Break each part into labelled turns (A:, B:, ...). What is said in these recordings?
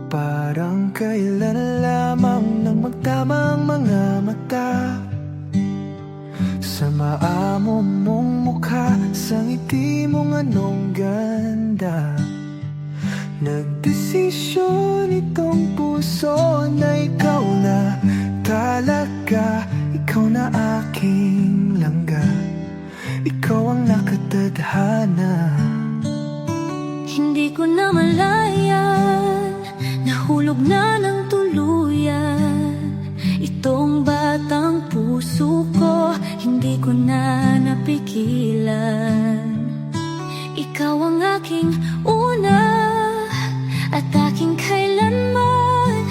A: Parang kailan lamang nang magtamang mga mata sa maamo mong mukha, sa ngiti mong anong ganda. Nagdesisyon itong puso na ikaw na talaga, ikaw na aking langga, ikaw ang nakatadhana.
B: Hindi ko na malayan, nahulog na ng tuluyan itong batang puso ko, hindi ko na napigilan. Ikaw ang aking una at aking kailanman,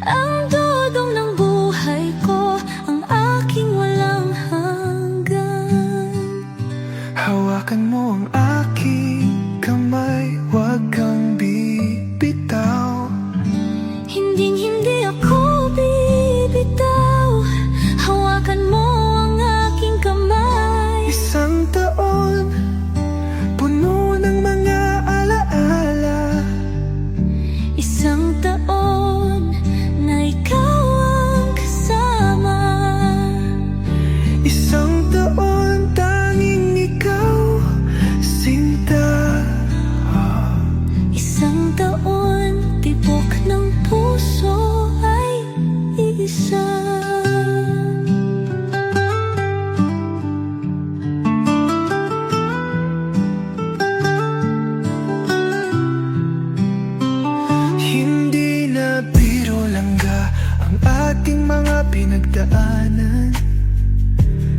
B: ang dudong ng buhay ko, ang aking walang hanggan.
A: Hawakan mo ang aking kamay, huwag kang bibitaw.
B: Hindi ako bibitaw, hawakan mo ang aking kamay.
A: Isang taon, puno ng mga alaala.
B: Isang taon na ikaw ang kasama.
A: Isang taon, tanging ikaw, sinta.
B: Isang taon, tibok ng puso ay iisa.
A: Hindi na biro langga ang ating mga pinagdaanan.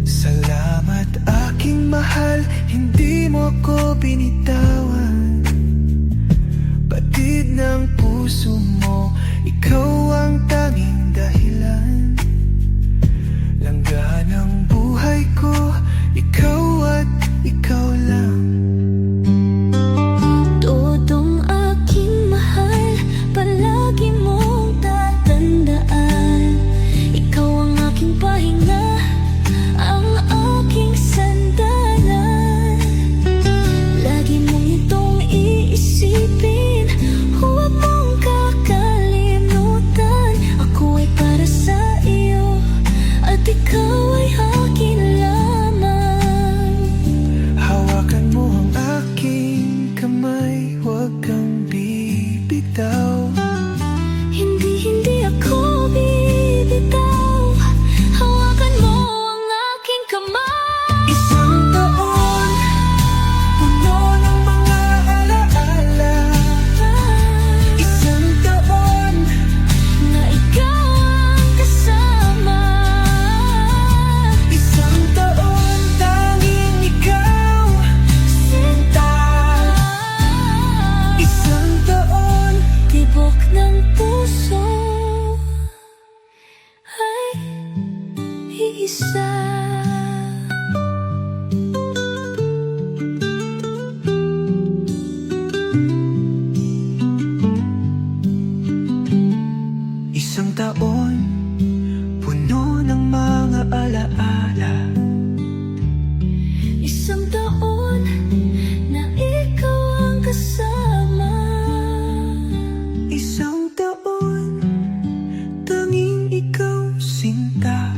A: Salamat aking mahal, hindi mo ko binitawan. Batid ng puso mo, ikaw ang tanging dahilan. Langga ng buhay ko, ikaw at ikaw lang.
B: Todong aking mahal, palagi mong tatandaan. Ikaw ang aking pahinga, ang aking sandalan. Lagi mong itong iisipin, huwag mong kakalimutan. Ako ay para sa iyo, at ikaw ay akin lamang.
A: Hawakan mo ang aking kamay, huwag kang bibitaw.
B: Hindi ako bibitaw, hawakan mo ang aking kamay.
A: Isang taon, puno ng mga alaala. Isang taon,
B: Na ikaw ang kasama.
A: isang taon, tanging ikaw,
B: Sinta.
A: isang taon.
B: Tibok ng puso ay iisa.
A: Isang taon, puno ng mga alaala.
B: Isang taon na ikaw ang kasama.
A: Isang taon, tanging ikaw, sinta.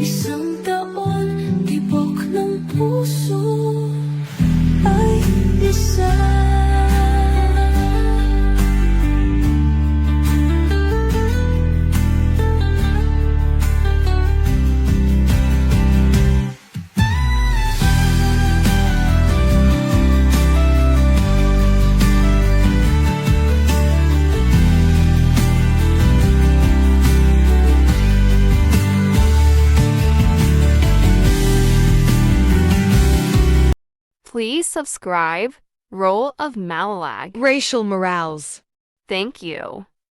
B: Isang taon, tibok ng puso ay isa.
C: Please subscribe Role of Malalag.
D: Racial Morales.
C: Thank you.